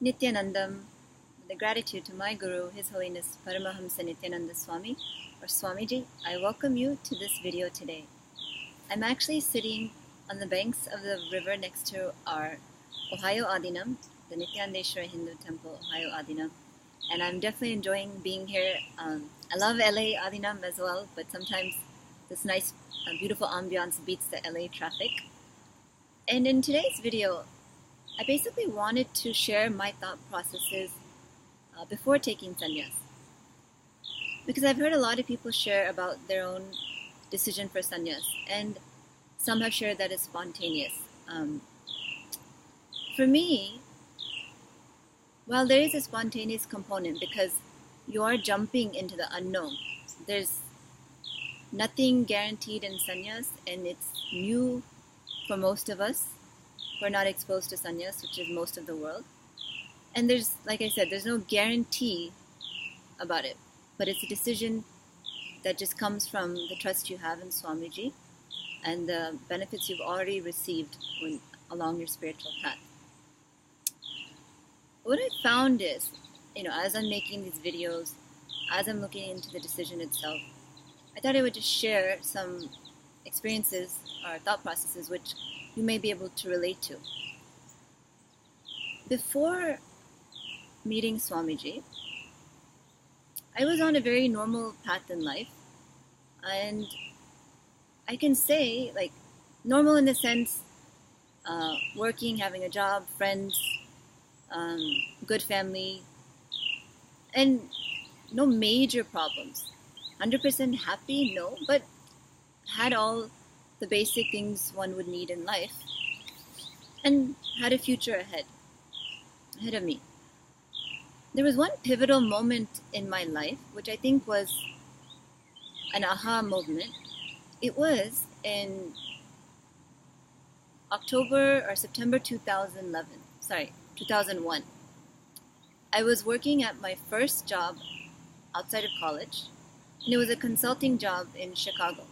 Nithyanandam, with gratitude to my Guru, His Holiness Paramahamsa Nithyananda Swami, or Swamiji, I welcome you to this video today. I'm actually sitting on the banks of the river next to our Ohio Adinam, the Nithyanandeshwara Hindu Temple, Ohio Adinam, and I'm definitely enjoying being here. I love LA Adinam as well, but sometimes this nice, beautiful ambiance beats the LA traffic. And in today's video, I basically wanted to share my thought processes before taking sannyas. Because I've heard a lot of people share about their own decision for sannyas, and some have shared that it's spontaneous. For me, while there is a spontaneous component because you are jumping into the unknown, there's nothing guaranteed in sannyas, and it's new for most of us who are not exposed to sannyas, which is most of the world. And there's, like I said, there's no guarantee about it, but it's a decision that just comes from the trust you have in Swamiji and the benefits you've already received along your spiritual path. What I found is, as I'm making these videos, as I'm looking into the decision itself, I thought I would just share some experiences or thought processes which you may be able to relate to. Before meeting Swamiji, I was on a very normal path in life, and I can say, normal in the sense, working, having a job, friends, good family, and no major problems. 100% happy, no, but had all the basic things one would need in life, and had a future ahead of me. There was one pivotal moment in my life, which I think was an aha moment. It was in October or September 2001. I was working at my first job outside of college, and it was a consulting job in Chicago.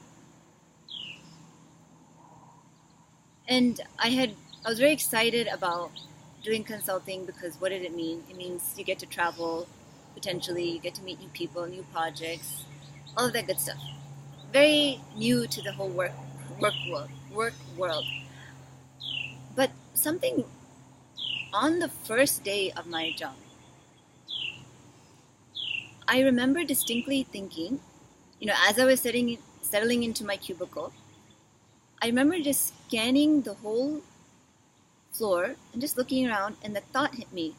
And I was very excited about doing consulting because what did it mean? It means you get to travel, potentially, you get to meet new people, new projects, all of that good stuff. Very new to the whole work world. But something on the first day of my job, I remember distinctly thinking, as I was settling into my cubicle, I remember just scanning the whole floor and just looking around, and the thought hit me,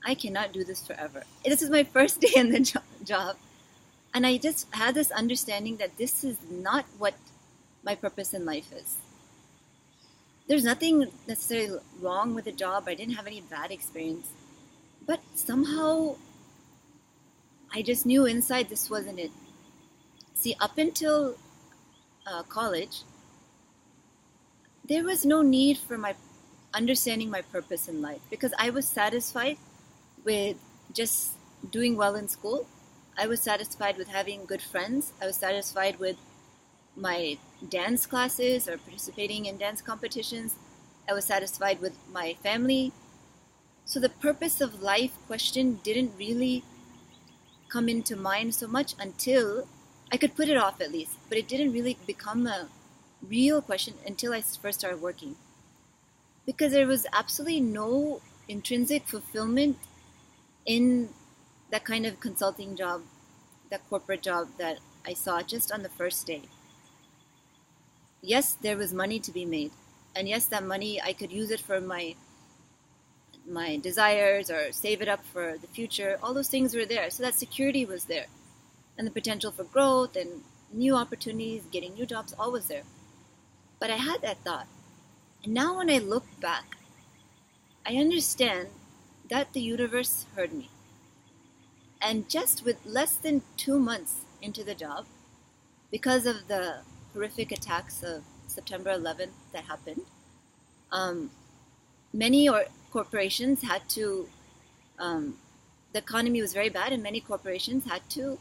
I cannot do this forever. This is my first day in the job, and I just had this understanding that this is not what my purpose in life is. There's nothing necessarily wrong with the job. I didn't have any bad experience, but somehow I just knew inside this wasn't it. See, up until college, there was no need for my understanding my purpose in life because I was satisfied with just doing well in school. I was satisfied with having good friends. I was satisfied with my dance classes or participating in dance competitions. I was satisfied with my family. So the purpose of life question didn't really come into mind so much until I could put it off at least, but it didn't really become a real question until I first started working, because there was absolutely no intrinsic fulfillment in that kind of consulting job, that corporate job that I saw just on the first day. Yes, there was money to be made, and yes, that money I could use it for my desires or save it up for the future. All those things were there, so that security was there, and the potential for growth and new opportunities, getting new jobs, all was there. But I had that thought. And now when I look back, I understand that the universe heard me. And just with less than 2 months into the job, because of the horrific attacks of September 11th that happened, many corporations had to, the economy was very bad, and many corporations had to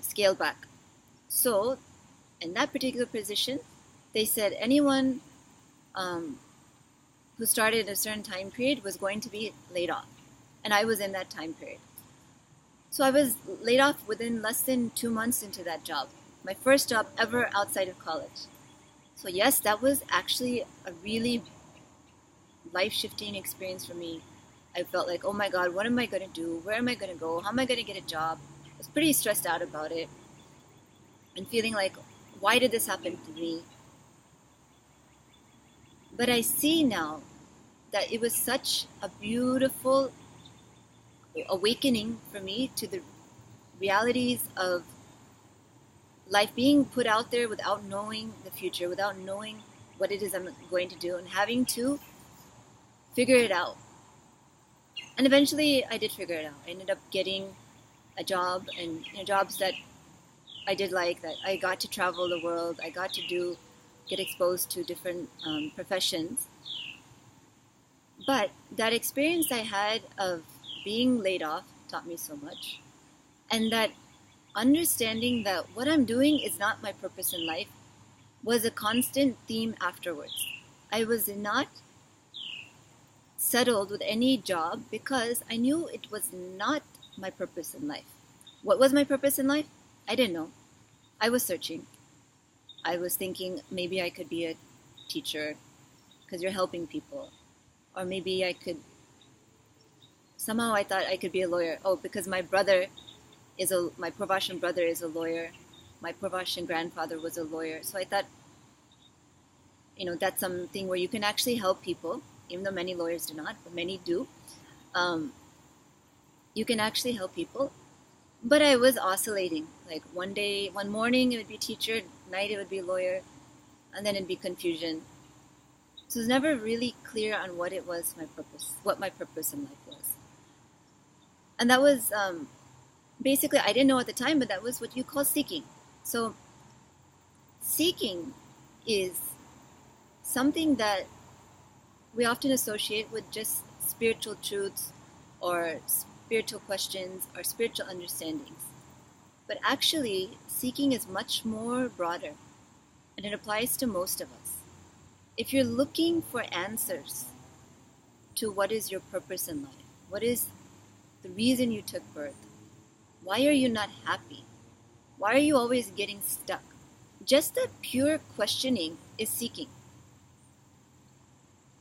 scale back. So in that particular position, they said anyone who started a certain time period was going to be laid off. And I was in that time period. So I was laid off within less than 2 months into that job. My first job ever outside of college. So yes, that was actually a really life-shifting experience for me. I felt like, oh my God, what am I going to do? Where am I going to go? How am I going to get a job? I was pretty stressed out about it and feeling like, why did this happen to me? But I see now that it was such a beautiful awakening for me to the realities of life being put out there without knowing the future, without knowing what it is I'm going to do, and having to figure it out. And eventually I did figure it out. I ended up getting a job, and jobs that I did like, that I got to travel the world, I got to get exposed to different professions. But that experience I had of being laid off taught me so much. And that understanding that what I'm doing is not my purpose in life was a constant theme afterwards. I was not settled with any job because I knew it was not my purpose in life. What was my purpose in life? I didn't know. I was searching. I was thinking maybe I could be a teacher because you're helping people. Or maybe I thought I could be a lawyer. Oh, because my Pravashan brother is a lawyer. My Pravashan grandfather was a lawyer. So I thought, that's something where you can actually help people, even though many lawyers do not, but many do. You can actually help people. But I was oscillating. Like one morning it would be teacher, night it would be lawyer, and then it'd be confusion. So it was never really clear on what my purpose in life was. And that was basically, I didn't know at the time, but that was what you call seeking. So seeking is something that we often associate with just spiritual truths or spiritual questions or spiritual understandings. But actually, seeking is much more broader, and it applies to most of us. If you're looking for answers to what is your purpose in life, what is the reason you took birth, why are you not happy, why are you always getting stuck, just that pure questioning is seeking.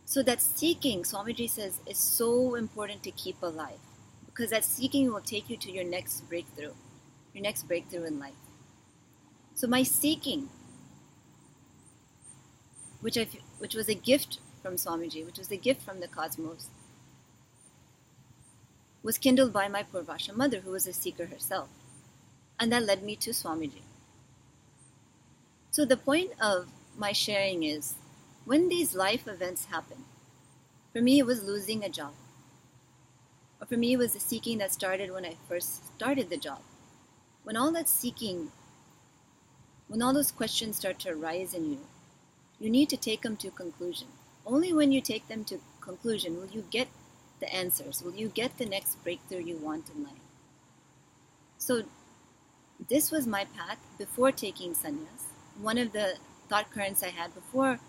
So that seeking, Swamiji says, is so important to keep alive, because that seeking will take you to your next breakthrough in life. So my seeking, which was a gift from Swamiji, which was a gift from the cosmos, was kindled by my Purvasha mother, who was a seeker herself. And that led me to Swamiji. So the point of my sharing is, when these life events happen, for me it was losing a job. Or for me it was the seeking that started when I first started the job. When all that seeking, when all those questions start to arise in you, you need to take them to conclusion. Only when you take them to conclusion will you get the answers, will you get the next breakthrough you want in life. So this was my path before taking Sannyas, one of the thought currents I had before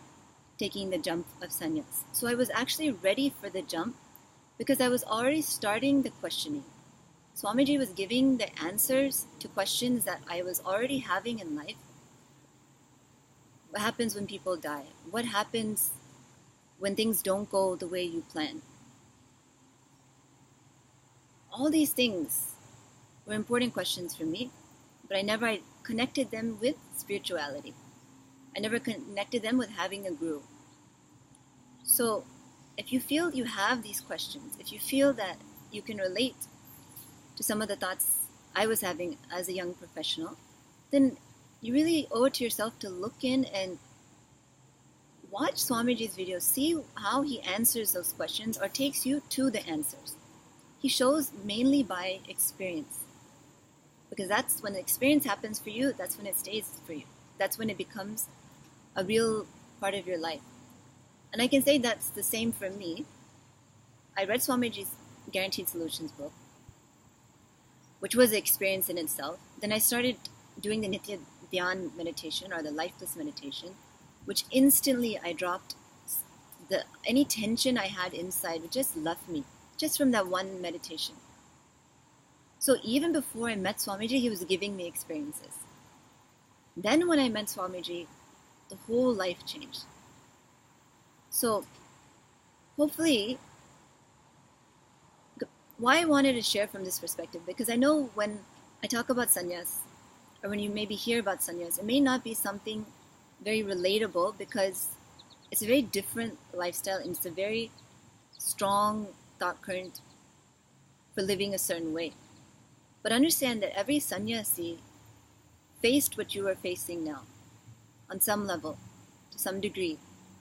taking the jump of Sannyas. So I was actually ready for the jump because I was already starting the questioning. Swamiji was giving the answers to questions that I was already having in life. What happens when people die? What happens when things don't go the way you plan? All these things were important questions for me, but I never connected them with spirituality. I never connected them with having a guru. So if you feel you have these questions, if you feel that you can relate to some of the thoughts I was having as a young professional, then you really owe it to yourself to look in and watch Swamiji's videos, see how he answers those questions or takes you to the answers. He shows mainly by experience, because that's when the experience happens for you, that's when it stays for you. That's when it becomes a real part of your life. And I can say that's the same for me. I read Swamiji's Guaranteed Solutions book, which was an experience in itself. Then I started doing the Nithyanandam meditation, or the lifeless meditation, which instantly I dropped any tension I had inside just left me, just from that one meditation. So even before I met Swamiji, he was giving me experiences. Then when I met Swamiji, the whole life changed. So hopefully, why I wanted to share from this perspective, because I know when I talk about sannyas, or when you maybe hear about sannyas, it may not be something very relatable because it's a very different lifestyle and it's a very strong thought current for living a certain way. But understand that every sannyasi faced what you are facing now, on some level, to some degree,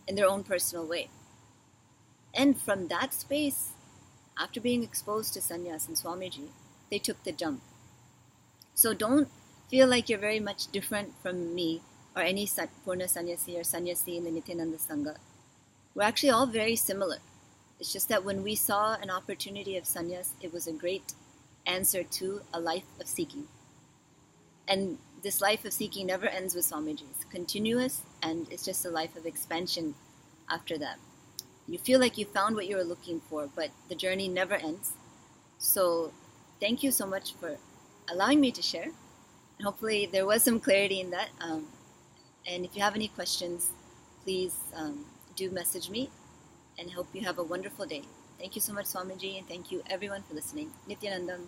in their own personal way. And from that space, after being exposed to Sanyas and Swamiji, they took the jump. So don't feel like you're very much different from me or any Purna Sannyasi or Sannyasi in the Nithyananda Sangha. We're actually all very similar. It's just that when we saw an opportunity of Sannyas, it was a great answer to a life of seeking. And this life of seeking never ends with Swamiji. It's continuous, and it's just a life of expansion after that. You feel like you found what you were looking for, but the journey never ends. So thank you so much for allowing me to share. And hopefully there was some clarity in that. And if you have any questions, please do message me, and hope you have a wonderful day. Thank you so much, Swamiji, and thank you everyone for listening. Nithyanandam.